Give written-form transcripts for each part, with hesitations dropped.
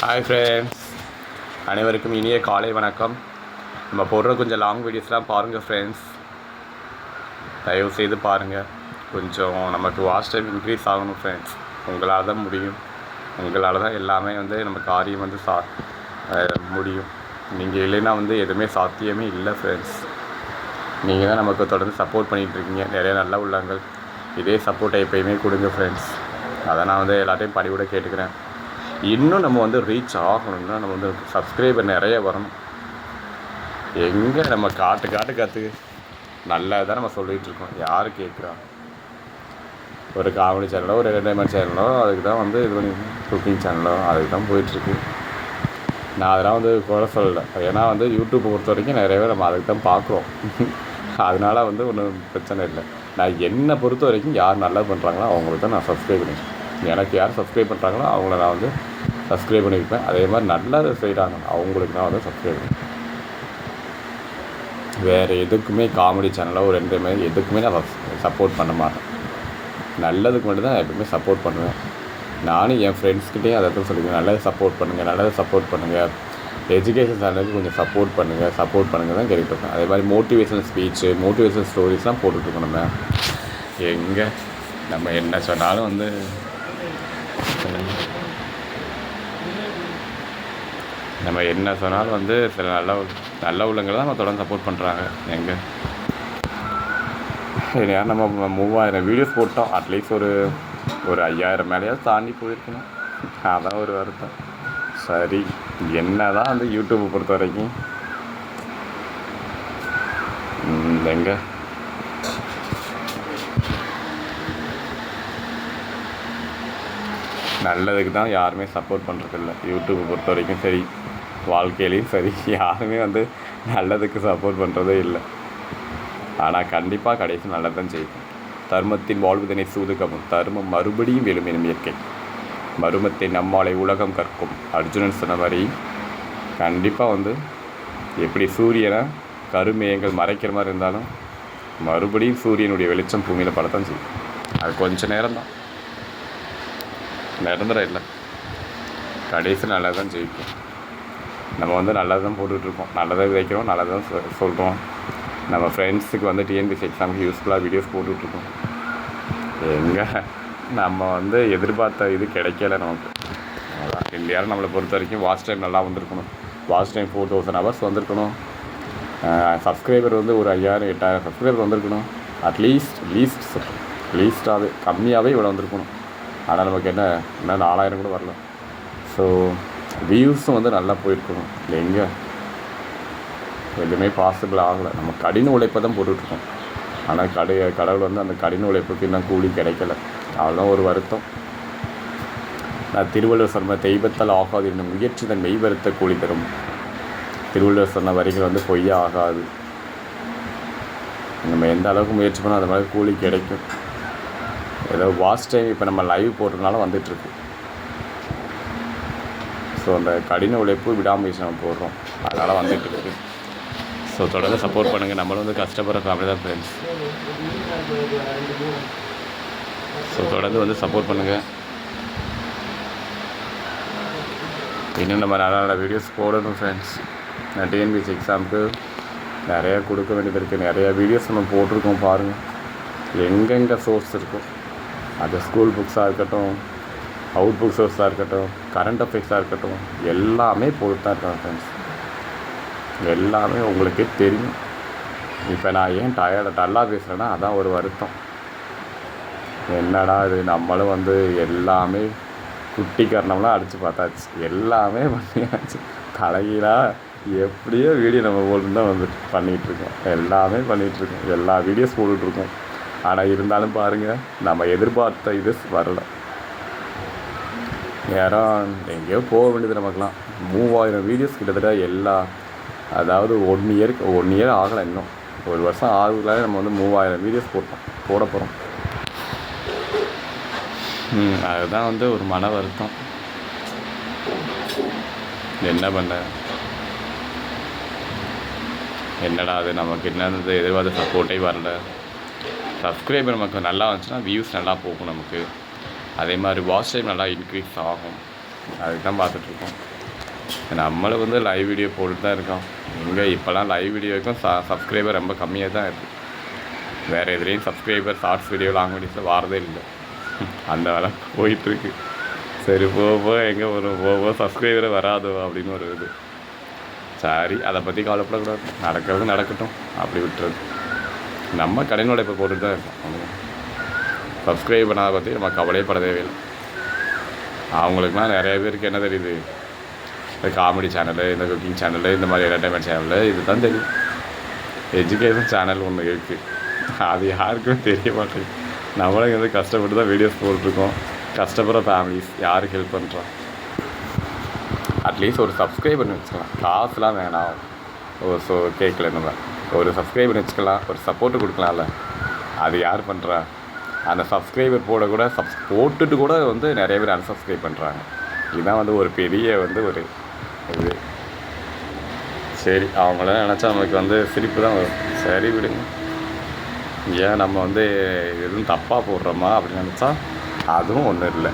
Hi friends, அனைவருக்கும் இனிய காலை வணக்கம். நம்ம போடுற கொஞ்சம் லாங் வீடியோஸ்லாம் பாருங்கள் ஃப்ரெண்ட்ஸ், தயவுசெய்து பாருங்கள். கொஞ்சம் நமக்கு வாட்ச் டைம் இன்க்ரீஸ் ஆகணும் ஃப்ரெண்ட்ஸ். உங்களால் தான் முடியும், உங்களால் தான் எல்லாமே நம்ம காரியம் முடியும். நீங்கள் இல்லைன்னா எதுவுமே சாத்தியமே இல்லை ஃப்ரெண்ட்ஸ். நீங்கள் தான் நமக்கு தொடர்ந்து சப்போர்ட் பண்ணிகிட்ருக்கீங்க, நிறைய நல்ல உள்ளங்கள். இதே சப்போர்ட்டை எப்போயுமே கொடுங்க ஃப்ரெண்ட்ஸ். அதை நான் எல்லாத்தையும் படிவிட கேட்டுக்கிறேன். இன்னும் நம்ம ரீச் ஆகணும்னா நம்ம சப்ஸ்கிரைபர் நிறைய வரணும். எங்கே நம்ம காட்டு நல்லதான் நம்ம சொல்லிகிட்ருக்கோம். யார் கேட்குறா? ஒரு காமெடி சேனலோ ஒரு என்டர்டைன்மெண்ட் சேனலோ அதுக்கு தான் இது பண்ணி குக்கிங் சேனலோ அதுக்கு தான் போயிட்டுருக்கு. நான் அதெல்லாம் குறை சொல்லலை. ஏன்னா யூடியூப்பை பொறுத்த வரைக்கும் நிறையவே நம்ம அதுக்கு தான் பார்க்குறோம். அதனால் ஒன்றும் பிரச்சனை இல்லை. நான் என்னை பொறுத்த வரைக்கும் யார் நல்லா பண்ணுறாங்களோ அவங்களுக்கு தான் நான் சப்ஸ்கிரைப் பண்ணிக்கிறேன். எனக்கு யார் சப்ஸ்கிரைப் பண்ணுறாங்களோ அவங்கள நான் சப்ஸ்கிரைப் பண்ணியிருப்பேன். அதே மாதிரி நல்லது செய்கிறாங்க அவங்களுக்கு நான் சப்ஸ்கிரைப் பண்ணியிருப்பேன். வேறு எதுக்குமே காமெடி சேனலோ ஒரு என்டர்டைன்மெண்ட் எதுக்குமே நான் சப்போர்ட் பண்ண மாட்டேன். நல்லதுக்கு மட்டும்தான் நான் எப்பவுமே சப்போர்ட் பண்ணுவேன். நானும் என் ஃப்ரெண்ட்ஸ்கிட்டையும் அதை தான் சொல்லிக்கிறேன். நல்லது சப்போர்ட் பண்ணுங்கள், நல்லதை சப்போர்ட் பண்ணுங்கள். எஜுகேஷன் சேனலுக்கு கொஞ்சம் சப்போர்ட் பண்ணுங்கள் தான் கேட்டுருக்கேன். அதே மாதிரி மோட்டிவேஷனல் ஸ்பீச்சு, மோட்டிவேஷனல் ஸ்டோரிஸ்லாம் போட்டுட்ருக்கோம். எங்கே நம்ம என்ன சொன்னாலும் நம்ம என்ன சொன்னாலும் சில நல்ல உள்ளங்கள் தான் நம்ம தொடர்ந்து சப்போர்ட் பண்ணுறாங்க. எங்கே யார் நம்ம 3000 வீடியோஸ் போட்டோம், அட்லீஸ்ட் ஒரு 5000 மேலேயாவது தாண்டி போயிருக்கணும். அதான் ஒரு வருத்தம். சரி, என்ன தான் யூடியூப்பை பொறுத்த வரைக்கும் எங்கே நல்லதுக்கு தான் யாருமே சப்போர்ட் பண்ணுறதில்ல. யூடியூப்பை பொறுத்த வரைக்கும் சரி, வாழ்க்கையிலையும் சரி, யாருமே நல்லதுக்கு சப்போர்ட் பண்ணுறதே இல்லை. ஆனால் கண்டிப்பாக கடைசி நல்லது தான் செய்யும். தர்மத்தின் வாழ்வதனை சூதுகவும் தர்மம் மறுபடியும் எழுமெனும் இயற்கை, மருமத்தை நம்மாலை உலகம் கற்கும். அர்ஜுனன் சொன்ன மாதிரி கண்டிப்பாக எப்படி சூரியனை கருமேகங்கள் மறைக்கிற மாதிரி இருந்தாலும் மறுபடியும் சூரியனுடைய வெளிச்சம் பூமியில் படத்தான் செய்யும். அது கொஞ்சம் நேரம் தான், நிரந்தரம் இல்லை. கடைசி நல்லது தான் ஜெயிக்கும். நம்ம நல்லது தான் போட்டுட்ருக்கோம், நல்லதாக விதைக்கிறோம், நல்லது தான் சொல்கிறோம். நம்ம ஃப்ரெண்ட்ஸுக்கு டிஎன்பிஎஸ்சி எக்ஸாமுக்கு யூஸ்ஃபுல்லாக வீடியோஸ் போட்டுட்ருக்கோம். எங்கே நம்ம எதிர்பார்த்த இது கிடைக்கல நமக்கு. அதான் இந்தியாவில் நம்மளை பொறுத்த வரைக்கும் வாட்ச் டைம் நல்லா வந்திருக்கணும். வாட்ச் டைம் 4000 ஹவர்ஸ் வந்திருக்கணும். சப்ஸ்கிரைபர் ஒரு 5000 8000 சப்ஸ்கிரைபர் வந்திருக்கணும். லீஸ்டாகவே கம்மியாகவே இவ்வளோ வந்திருக்கணும். ஆனால் நமக்கு இன்னும் 4000 கூட வரல. ஸோ வியூஸும் நல்லா போயிருக்கணும். எங்கே எதுவுமே பாசிபிள் ஆகலை. நம்ம கடின உழைப்பை தான் போட்டுட்ருக்கோம். ஆனால் கடவுள் அந்த கடின உழைப்புக்கு இன்னும் கூலி கிடைக்கல. அவ்வளோதான் ஒரு வருத்தம். நான் திருவள்ளுவர் சொன்ன தெய்வத்தால் ஆகாது என்னும் முயற்சி தன் மெய் வருத்த கூலி தரும். திருவள்ளுவர் சொன்ன வரிகள் பொய்யா ஆகாது. நம்ம எந்த அளவுக்கு முயற்சி பண்ணோம் அது மாதிரி கூலி கிடைக்கும். ஏதோ வாட்ச் டைம் இப்போ நம்ம லைவ் போடுறதுனால வந்துட்டுருக்கு. ஸோ அந்த கடின உழைப்பு விடாமுயற்சி நம்ம போடுறோம், அதனால் வந்துட்டுருக்கு. ஸோ தொடர்ந்து சப்போர்ட் பண்ணுங்கள். நம்மளும் கஷ்டப்படுற ஃபேமிலி தான் ஃப்ரெண்ட்ஸ். ஸோ தொடர்ந்து சப்போர்ட் பண்ணுங்கள். இன்னும் நம்ம நல்ல வீடியோஸ் போடணும் ஃப்ரெண்ட்ஸ். நான் டிஎன்பிஎஸ்சி எக்ஸாமுக்கு நிறையா கொடுக்க வேண்டியது இருக்குது. நிறையா வீடியோஸ் நம்ம போட்டிருக்கோம் பாருங்கள். எங்கெங்கே சோர்ஸ் இருக்கும், அது ஸ்கூல் புக்ஸாக இருக்கட்டும், அவுட் புக் சோர்ஸாக இருக்கட்டும், கரண்ட் அஃபேர்ஸாக இருக்கட்டும், எல்லாமே போட்டு தான் இருக்கேன் ஃப்ரெண்ட்ஸ். எல்லாமே உங்களுக்கே தெரியும். இப்போ நான் ஏன் டல்லாக பேசுகிறேன்னா அதான் ஒரு வருத்தம். என்னடா இது, நம்மளும் எல்லாமே குட்டி காரணம்லாம் அடித்து பார்த்தாச்சு, எல்லாமே பண்ணியாச்சு. தலைகீழாக எப்படியோ வீடியோ நம்ம போட்டு தான் பண்ணிகிட்ருக்கோம். எல்லாமே பண்ணிகிட்ருக்கோம், எல்லா வீடியோஸ் போட்டுட்ருக்கோம். ஆனால் இருந்தாலும் பாருங்கள், நம்ம எதிர்பார்த்த இது வரலை. யாரும் எங்கேயோ போக வேண்டியது நமக்குலாம். 3000 வீடியோஸ் கிட்டத்தட்ட அதாவது 1 இயர் ஆகலை, இன்னும் 1 வருஷம் ஆகுதுல. நம்ம 3000 வீடியோஸ் போட போகிறோம். அதுதான் ஒரு மன வருத்தம். என்ன பண்ண, என்னடா அது நமக்கு என்னது எதிர்பார்த்த சப்போர்ட்டே வரல. சப்ஸ்கிரைபர் நமக்கு நல்லா வந்துச்சுன்னா வியூஸ் நல்லா போகும் நமக்கு. அதே மாதிரி வாட்ச் டைம் நல்லா இன்க்ரீஸ் ஆகும். அதுக்கு தான் பார்த்துட்ருக்கோம். நம்மளும் வந்து லைவ் வீடியோ போட்டுட்டு தான் இருக்கோம். எங்கே இப்போலாம் லைவ் வீடியோவுக்கும் சப்ஸ்கிரைபர் ரொம்ப கம்மியாக தான் இருக்குது. வேறு எதுலேயும் சப்ஸ்கிரைபர் ஷார்ட்ஸ் வீடியோ லாங் வீடியோஸில் வாரதே இல்லை. அந்த வேலை போயிட்டுருக்கு. சரி போக எங்கே வரும் போக சப்ஸ்கிரைபரே வராதோ அப்படின்னு ஒரு இது. சரி, அதை பற்றி கவலைப்படக்கூடாது. நடக்கிறது நடக்கட்டும், அப்படி விட்டுறது. நம்ம கடன் உழைப்பை போட்டுட்டு தான் இருக்கோம். சப்ஸ்கிரைப் பண்ணாத பற்றி நம்ம கவலைப்படவே இல்லை. அவங்களுக்குலாம் நிறைய பேருக்கு என்ன தெரியுது, இந்த காமெடி சேனலு, இந்த குக்கிங் சேனலு, இந்த மாதிரி என்டர்டைன்மெண்ட் சேனலு இது தான் தெரியும். எஜுகேஷன் சேனல் ஒன்று இருக்குது, அது யாருக்குமே தெரிய மாட்டேங்குது. நம்மளும் வந்து கஷ்டப்பட்டு தான் வீடியோஸ் போட்டுருக்கோம். கஷ்டப்படுற ஃபேமிலிஸ் யாருக்கு ஹெல்ப் பண்ணுறோம்? அட்லீஸ்ட் ஒரு சப்ஸ்கிரைப் பண்ணி வச்சுக்கலாம், காசுலாம் வேணாம். கேட்கல, நம்ம ஒரு சப்ஸ்கிரைப் பண்ணி வச்சுக்கலாம், ஒரு சப்போர்ட்டு கொடுக்கலாம்ல. அது யார் பண்ணுறா? அந்த சப்ஸ்கிரைபர் கூட போட்டுட்டு கூட வந்து நிறைய பேர் அன்சப்ஸ்கிரைப் பண்ணுறாங்க. இதுதான் வந்து ஒரு பெரிய வந்து ஒரு இது. சரி, அவங்கள நினச்சா நமக்கு வந்து சிரிப்பு தான் வரும். சரி விடுங்க, ஏன் நம்ம வந்து எதுவும் தப்பாக போடுறோமா அப்படின்னு நினச்சா அதுவும் ஒன்றும் இல்லை.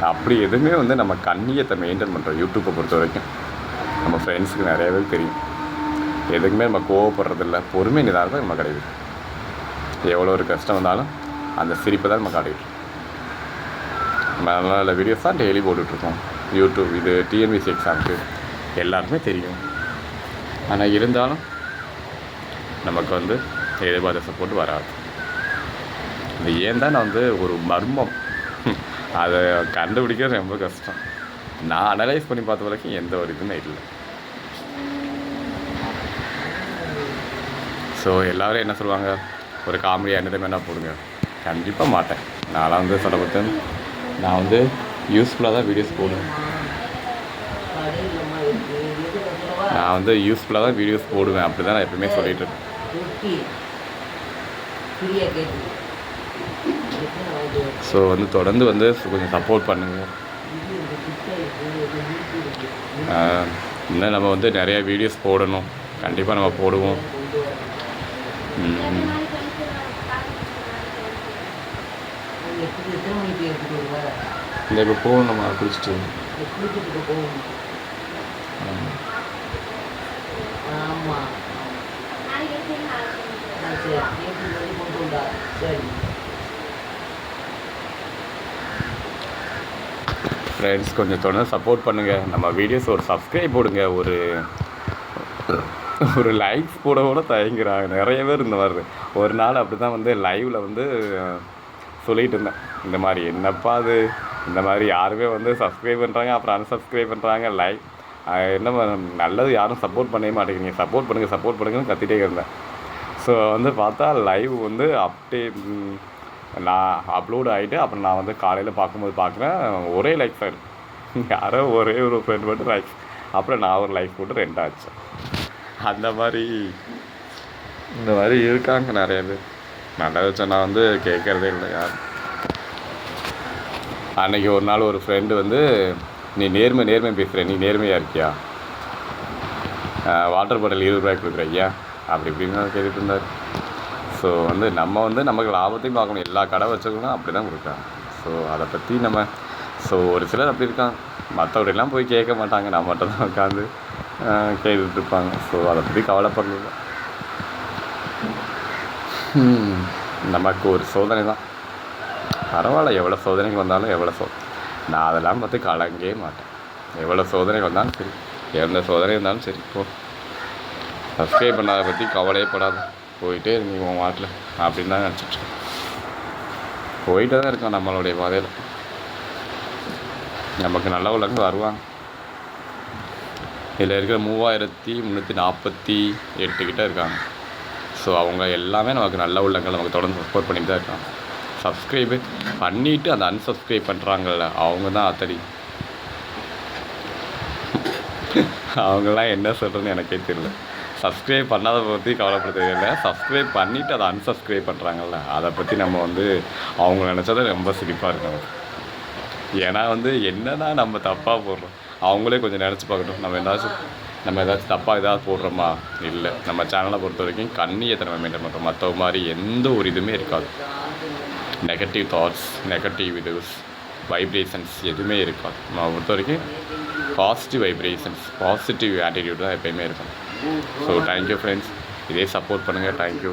அப்படி எதுவுமே வந்து நம்ம கண்ணியத்தை மெயின்டைன் பண்ணுறோம். யூடியூப்பை பொறுத்த வரைக்கும் நம்ம ஃப்ரெண்ட்ஸுக்கு நிறைய பேர் தெரியும். எதுக்குமே நம்ம கோவப்படுறதில்ல, பொறுமை நிதானத்தை நம்ம கிடையாது. எவ்வளோ ஒரு கஷ்டம் வந்தாலும் அந்த சிரிப்பை தான் நம்ம காட்டிக்கிட்டு நம்ம நல்ல நல்ல வீடியோஸ் தான் டெய்லி போட்டுட்ருக்கோம். யூடியூப் இது டிஎன்பிசி எக்ஸாமுக்கு எல்லாருக்குமே தெரியும். ஆனால் இருந்தாலும் நமக்கு வந்து எதிர்பார்த்த சப்போர்ட் வராது. இது ஏன் தான் நான் வந்து ஒரு மர்மம், அதை கண்டுபிடிக்கிறது ரொம்ப கஷ்டம். நான் அனலைஸ் பண்ணி பார்த்த வரைக்கும் எந்த ஒரு இதுவுமே இல்லை. ஸோ எல்லோரும் என்ன சொல்லுவாங்க, ஒரு காமெடி என்டர்டைன்மெண்ட்டாக போடுங்க. கண்டிப்பாக மாட்டேன். நான்லாம் வந்து சொல்ல பார்த்தேன், நான் வந்து யூஸ்ஃபுல்லாக தான் வீடியோஸ் போடுவேன். நான் வந்து யூஸ்ஃபுல்லாக தான் வீடியோஸ் போடுவேன், அப்படி தான் நான் எப்பவுமே சொல்லிகிட்டு இருக்கேன். ஸோ வந்து தொடர்ந்து வந்து கொஞ்சம் சப்போர்ட் பண்ணுங்கள். இன்னும் நம்ம வந்து நிறையா வீடியோஸ் போடணும், கண்டிப்பாக நம்ம போடுவோம். இந்த இப்போ போகணும், நம்ம குளிச்சுட்டு ஃப்ரெண்ட்ஸ் கொஞ்சம் தொடர்ந்து சப்போர்ட் பண்ணுங்கள். நம்ம வீடியோஸ் ஒரு சப்ஸ்கிரைப் போடுங்க, ஒரு லைக்ஸ் போட கூட தயங்குறாங்க நிறைய பேர். இந்த மாதிரி ஒரு நாள் அப்படி தான் வந்து லைவில் வந்து சொல்லிகிட்டு இருந்தேன், இந்த மாதிரி என்னப்பா அது, இந்த மாதிரி யாருமே வந்து சப்ஸ்கிரைப் பண்ணுறாங்க, அப்புறம் அன்சப்ஸ்கிரைப் பண்ணுறாங்க, லைக் என்ன நல்லது யாரும் சப்போர்ட் பண்ணவே மாட்டேங்கிறீங்க, சப்போர்ட் பண்ணுங்கன்னு கத்திட்டே இருந்தேன். ஸோ வந்து பார்த்தா லைவ் வந்து நான் அப்லோடு ஆகிட்டு அப்புறம் நான் வந்து காலையில் பார்க்கும்போது பார்க்குறேன் ஒரே லைக் சார், யாரோ ஒரே ஒரு ஃப்ரெண்ட் மட்டும் லைக், அப்புறம் நான் ஒரு லைக் போட்டு 2 ஆச்சு. அந்த மாதிரி இந்த மாதிரி இருக்காங்க நிறைய பேர். நல்லது சொன்னால் வந்து கேட்குறதே இல்லை யார். அன்றைக்கி ஒரு நாள் ஒரு ஃப்ரெண்டு வந்து, நீ நேர்மை பேசுகிற, நீ நேர்மையாக இருக்கியா, வாட்டர் பாட்டில் 20 ரூபாய்க்கு கொடுக்குற ஐயா அப்படி இப்படின்னு கேட்டுட்டு இருந்தார். ஸோ வந்து நம்ம வந்து நமக்கு லாபத்தையும் பார்க்கணும். எல்லா கடை வச்சவங்களும் அப்படி தான் கொடுக்குறாங்க. ஸோ அதை பற்றி நம்ம ஒரு சிலர் அப்படி இருக்காங்க, மற்றவர்களெலாம் போய் கேட்க மாட்டாங்க, நம்ம மட்டும் தான் உட்காந்து கேட்டுட்ருப்பாங்க. ஸோ அதை பற்றி கவலைப்படல. நமக்கு ஒரு சோதனை தான், பரவாயில்ல. எவ்வளோ சோதனைகள் வந்தாலும் நான் அதெல்லாம் பார்த்து கலங்கவே மாட்டேன். எவ்வளோ சோதனைகள் வந்தாலும் சரி, எந்த சோதனை இருந்தாலும் சரி, சப்ஸ்கிரைப் பண்ணாத பற்றி கவலையே படாத, போயிட்டே இருங்க உன் வாட்டில் அப்படின்னு தான் நினச்சிட்டு போயிட்டே தான் இருக்கோம் நம்மளுடைய பாதையில். நமக்கு நல்ல உள்ளவங்க வருவாங்க. இதில் இருக்கிற 3348 கிட்ட இருக்காங்க. ஸோ அவங்க எல்லாமே நமக்கு நல்ல உள்ளங்கள், நமக்கு தொடர்ந்து சப்போர்ட் பண்ணிட்டு தான் இருக்காங்க. சப்ஸ்கிரைபு பண்ணிவிட்டு அந்த அன்சப்ஸ்கிரைப் பண்ணுறாங்கல்ல, அவங்க தான் அத்தடி. அவங்களாம் என்ன சொல்கிறேன்னு எனக்கே தெரியல. சப்ஸ்கிரைப் பண்ணாத பற்றி கவலைப்பட தெரியல, சப்ஸ்கிரைப் பண்ணிவிட்டு அதை அன்சப்ஸ்கிரைப் பண்ணுறாங்கல்ல, அதை பற்றி நம்ம வந்து அவங்க நினச்சா ரொம்ப சிரிப்பாக இருக்கும். ஏன்னா வந்து என்னன்னா நம்ம தப்பாக போடுறோம், அவங்களே கொஞ்சம் நினச்சி பார்க்கட்டும். நம்ம ஏதாச்சும் தப்பாக ஏதாவது போடுறோமா? இல்லை. நம்ம சேனலை பொறுத்த வரைக்கும் கண்ணியத்தை நம்ம மெயின்டைன் பண்ணுறோம். மற்றவங்க மாதிரி எந்த ஒரு இதுவுமே இருக்காது. Negative thoughts, negative videos vibrations எதுவுமே இருக்காது. நம்ம பொறுத்த வரைக்கும் பாசிட்டிவ் வைப்ரேஷன்ஸ், பாசிட்டிவ் ஆட்டிடியூட் தான் எப்போயுமே இருக்கும். ஸோ தேங்க்யூ ஃப்ரெண்ட்ஸ், இதே சப்போர்ட் பண்ணுங்கள். தேங்க்யூ.